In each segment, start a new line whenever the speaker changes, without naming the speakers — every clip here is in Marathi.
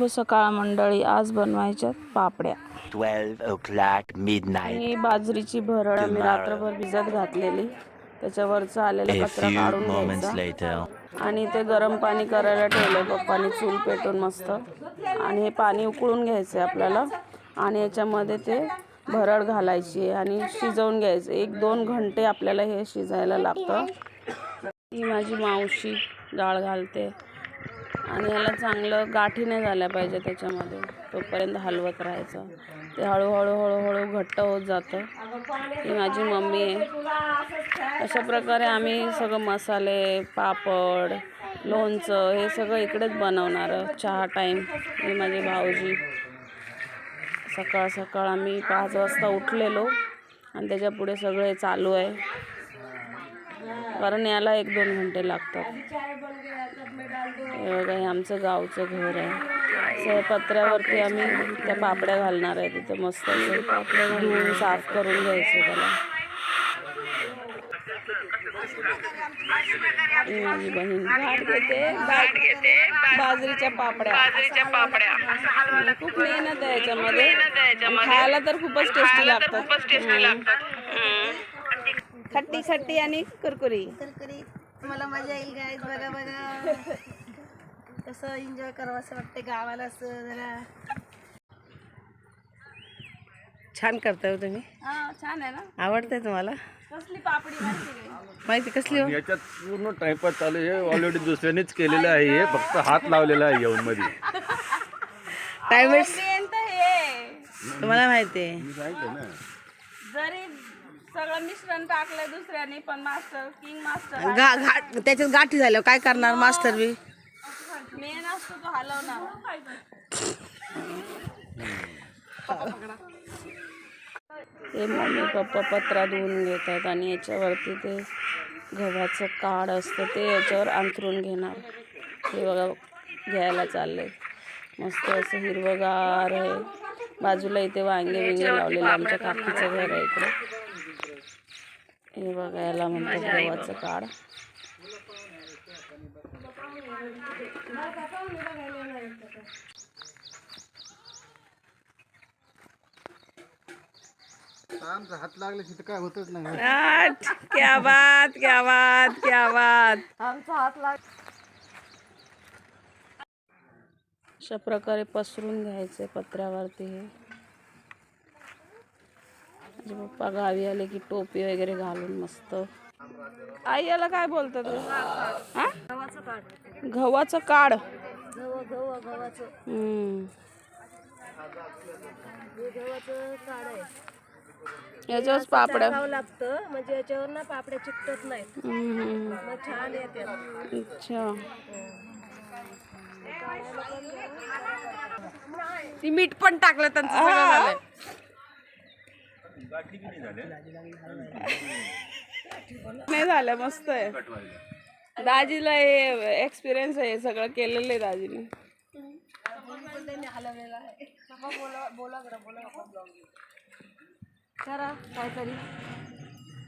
शुभ सकाळ मंडळी. आज बनवायच्या पापड्या.
12 o'clock midnight.
ही बाजरीची भरड आम्ही रात्रभर भिजत घातलेली, त्याच्यावरचा आलेला
A
कचरा
few
काढून
moments
घ्यायचा
later.
आणि ते गरम पाणी करायला ठेवलं पप्पानी चूल पेटून मस्त. आणि हे पाणी उकळून घ्यायचं आपल्याला आणि याच्यामध्ये ते भरड घालायची आणि शिजवून घ्यायचं. 1-2 घंटे आपल्याला हे शिजायला लागतं. ही माझी मावशी डाळ घालते आणि याला चांगलं गाठी नाही झाल्या पाहिजे त्याच्यामध्ये, तोपर्यंत हलवत राहायचं. ते हळूहळू हळूहळू घट्ट होत जातं. ही माझी मम्मी आहे. अशा प्रकारे आम्ही सगळं मसाले, पापड, लोणचं हे सगळं इकडेच बनवणार. चहा टाईम. ही माझी भाऊजी. सकाळ सकाळ आम्ही 5 वाजता उठलेलो आणि त्याच्या पुढे सगळे चालू आहे, कारण याला 1-2 घंटे लागतात. हे बघा, हे आमचं गावचं घर आहे. पत्र्यावरती आम्ही त्या पापड्या घालणार आहे. तिथे मस्त धुवून साफ करून घ्यायचं त्याला. ही माझी बहीण घाट घेते बाजरीच्या पापड्या. खूप मेहनत आहे याच्यामध्ये. खायला तर खूपच टेस्टी लागतात. खट्टी खट्टी आणि कुरकुरी.
मला मजा येईल गाईज. बघा बघा कसं एन्जॉय करावं असं वाटतं गावाला. असं जरा
छान करताय तुम्ही.
छान आहे ना.
आवडते तुम्हाला.
कसली पापडी
माहिती कसली हो?
याच्यात पूर्ण टाइमपास चालू आहे. ऑलरेडी दुसऱ्यानेच केलेलं आहे. हे फक्त हात लावलेला आहे येऊन मध्ये.
टाइम
हे
तुम्हाला माहिती आहे.
जरी सगळं मिश्रण टाकलंय दुसऱ्याने, पण मास्टर किंग मास्टर
त्याच्यात गाठी झाल्यावर काय करणार मास्टर बी.
मेन असतो तो हलवणार. ते मम्मी पप्पा पत्रा धुवून घेतात आणि याच्यावरती ते गव्हाचं काड असतं ते याच्यावर अंथरून घेणार. हे बघा घ्यायला चाललंय. मस्त असं हिरवगार आहे. बाजूला इथे वांगे बिंगे लावलेले. आमच्या काकीचं घर आहे इकडे. हे बघा, याला म्हणतात गव्हाचं काड.
हात लागले तिथे काय होतच नाही.
क्या बात क्या बात क्या बात.
आमचा हात लाग. अशा प्रकारे पसरून घ्यायचे पत्र्यावरती. हे माझे पप्पा गावी आले की टोपी वगैरे घालून मस्त. आई याला काय बोलतात? गव्हाचं काड.
गव्हाचं काढ आहे.
याच्यावरच पापड्या
लागतं म्हणजे याच्यावर ना पापड्या चिकटत नाहीत. मग छान येते.
अच्छा.
ती मीठ पण टाकलं त्यांचं सगळं झालंय.
नाही झालं. मस्त आहे. दाजीला हे एक्सपिरियन्स आहे. सगळं केलेलं आहे दाजीने.
करा काहीतरी.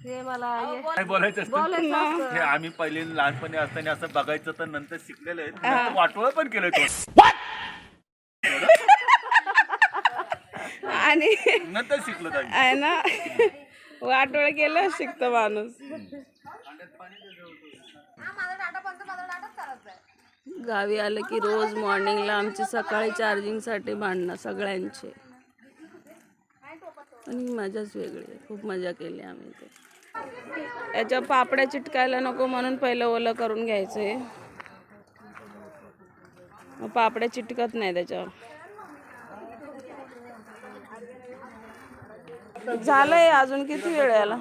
हे मला
काय बोलायचं असतं. हे आम्ही पहिले लहानपणी असताना असं बघायचं तर नंतर शिकलेलं आहे. वाटोळं पण केलंय तो.
आणि
नंतर शिकलो
आहे ना, वाटोळ केलं शिकतो माणूस. गावी आलं की रोज मॉर्निंगला आमची सकाळी चार्जिंगसाठी भांडणं सगळ्यांचे. आणि मजाच वेगळी आहे. खूप मजा केली आम्ही ते. याच्या पापड्या चिटकायला नको म्हणून पहिलं ओलं करून घ्यायचंय. मग पापड्या चिटकत नाही त्याच्यावर. झालंय. अजून किती वेळ याला?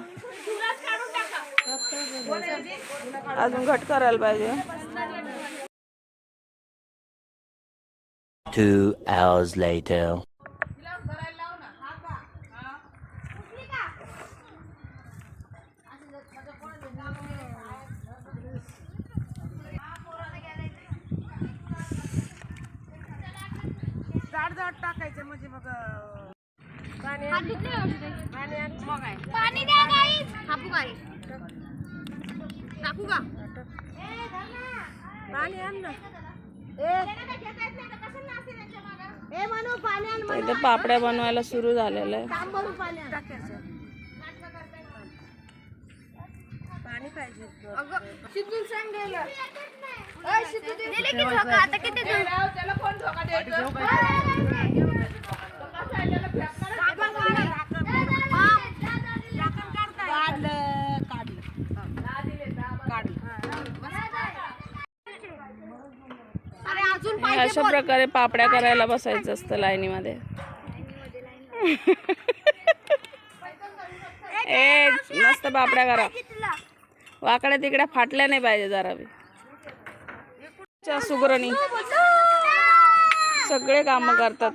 अजून घट करायला पाहिजे.
2 hours later.
जाड टाकायचं म्हणजे मग पाणी
द्या गाईस. कापू काय? कापू का?
पाणी आण ना. हे म्हणू पाणी आण
तर इथे पापड्या बनवायला सुरू झालेलं आहे.
भरू पाणी आण. पाणी पाहिजे शिजून सांग गेलं
दिले की झोका आता किती देऊ?
अरे अजून
हे अशा प्रकारे पापड्या करायला बसायचं असतं लाईनीमध्ये. ए मस्त पापड्या करा. वाकड्या तिकड्या फाटल्या नाही पाहिजे जरा बी. सुगरणी सगळे काम करतात.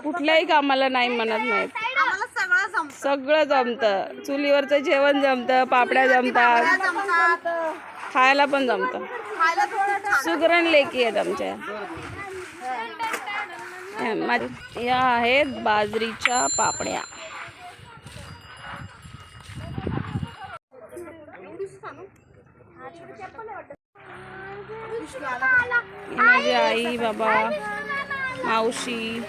कुठल्याही कामाला नाही म्हणत नाहीत.
आम्हाला सगळं जमतं.
सगळं जमतं. चुलीवरचं जेवण जमतं, पापड्या जमतात,
जमतात.
खायला पण जमतं.
खायला थोडं छान.
सुगरण लेकी आहेत आमच्या. या आहेत बाजरीच्या पापड्या. माझी आई बाबा मावशी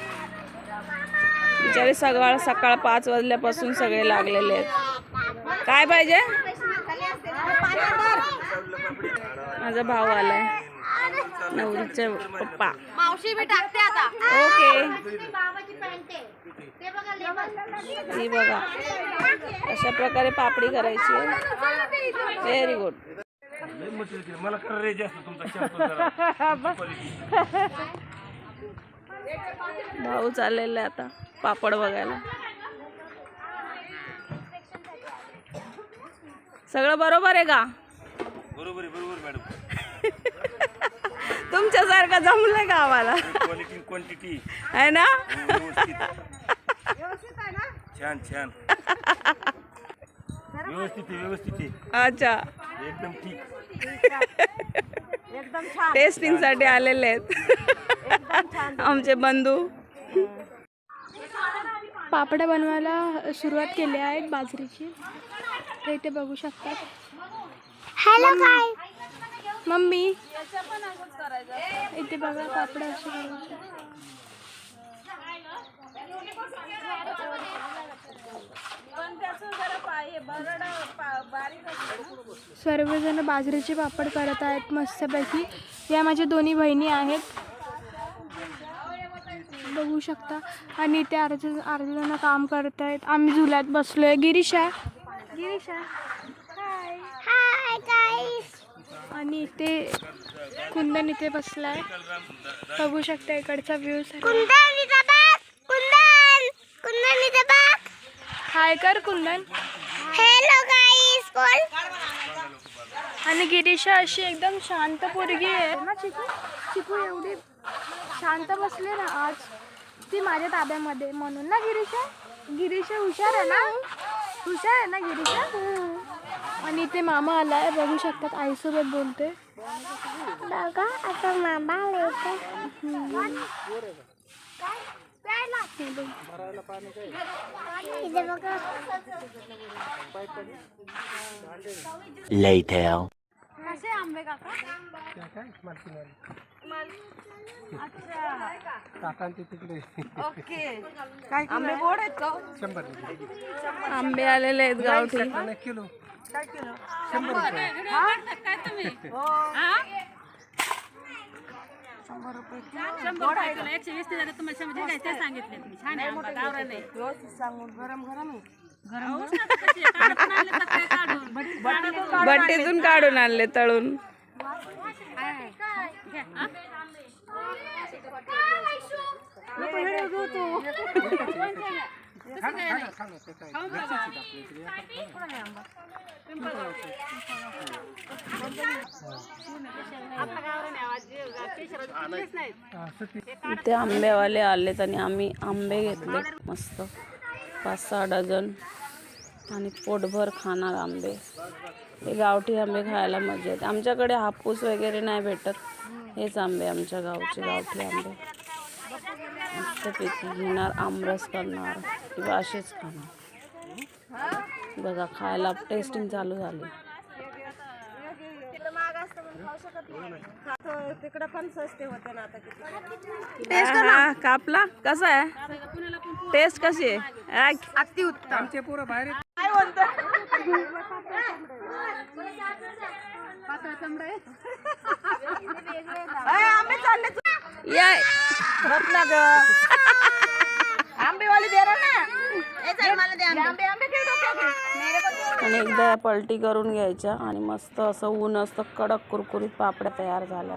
बिचारे सकाळ 5 वाजल्यापासून सगळे लागलेले आहेत. काय पाहिजे? माझा भाऊ आलाय, नवरीचा पप्पा.
मावशी मी टाकते आता.
ओके.
बाबाची पॅन्ट आहे. ते बघा लेबल.
ही बघा अशा प्रकारे पापडी करायची आहे. Very good.
मला करायचे असतं तुमचा
भाऊ चाललेला आहे आता पापड बघायला. सगळं बरोबर आहे का?
बरोबर मॅडम.
तुमच्यासारखं जमलंय का आम्हाला?
क्वालिटी क्वांटिटी
आहे ना?
छान व्यवस्थित आहे.
अच्छा,
एकदम ठीक.
एकदम छान.
टेस्टिंग साठी आलेले आहेत आमचे बंधू.
पापड्या बनवायला सुरुवात केली आहे बाजरीची. ते इथे बघू शकतात.
हॅलो काय?
मम्मी इथे बघा पापड्या असे बनवायचे. सर्वजण बाजरीचे पापड करत आहेत मस्तपैकी. या माझ्या दोन्ही बहिणी आहेत बघू शकता. आणि ते अर्धे जण काम करत आहेत. आम्ही झुल्यात बसलोय. Girisha
hi guys.
आणि इथे कुंदन इथे बसलाय बघू शकता. इकडचा व्ह्यू.
कुंदन इथं बघ. कुंदन इथं बघ.
हाय कर कुंदन.
हॅलो गाईस बोल.
आणि गिरीशा अशी एकदम शांत पोरगी आहे ना. चिकू एवढी शांत बसले ना आज. ती माझ्या ताब्यामध्ये म्हणून ना. गिरीशा हुशार आहे ना गिरीशा. आणि इथे मामा आलाय बघू शकतात. आईसोबत बोलते
बघा आता मामा
Later.
कसे आंबे काका? ओके. काय आंबे गोड आहेत का?
आंबे आलेले आहेत गावठी.
काय किलो?
100 रुपये.
काय तुम्ही? 100 रुपये किलो. गोड आहे का?
120 ते जरा तुम्हाला म्हणजे काय ते सांगितले तुम्ही. छान आहे आंबा, गावरान आहे.
व्यवस्थित सांगून गरम आहे.
भट्टीतून काढून आणले तळून. इथे आंबेवाले आलेत आणि आम्ही आंबे घेतले मस्त 5-6 डझन. आणि पोटभर खाणार आंबे. हे गावठी आंबे खायला मजा येते. आमच्याकडे हापूस वगैरे नाही भेटत. हेच आंबे आमच्या गावचे गावठी आंबे. मस्तपैकी घेणार, आमरस करणार किंवा असेच खाणार. बघा खायला टेस्टिंग चालू झाली.
तिकडं पण स्वस्त होते ना आता किती.
हा, कापला कसा आहे टेस्ट कशी आहे
अति उत्तम.
या
आंबेवाली दे रहा ना. ए चल मला दे आंबे. आंबे दे डोक्यात.
आणि एकदा पलटी करून घ्यायच्या आणि मस्त असं ऊन असतं कडक कुरकुरीत पापड्या तयार झाल्या.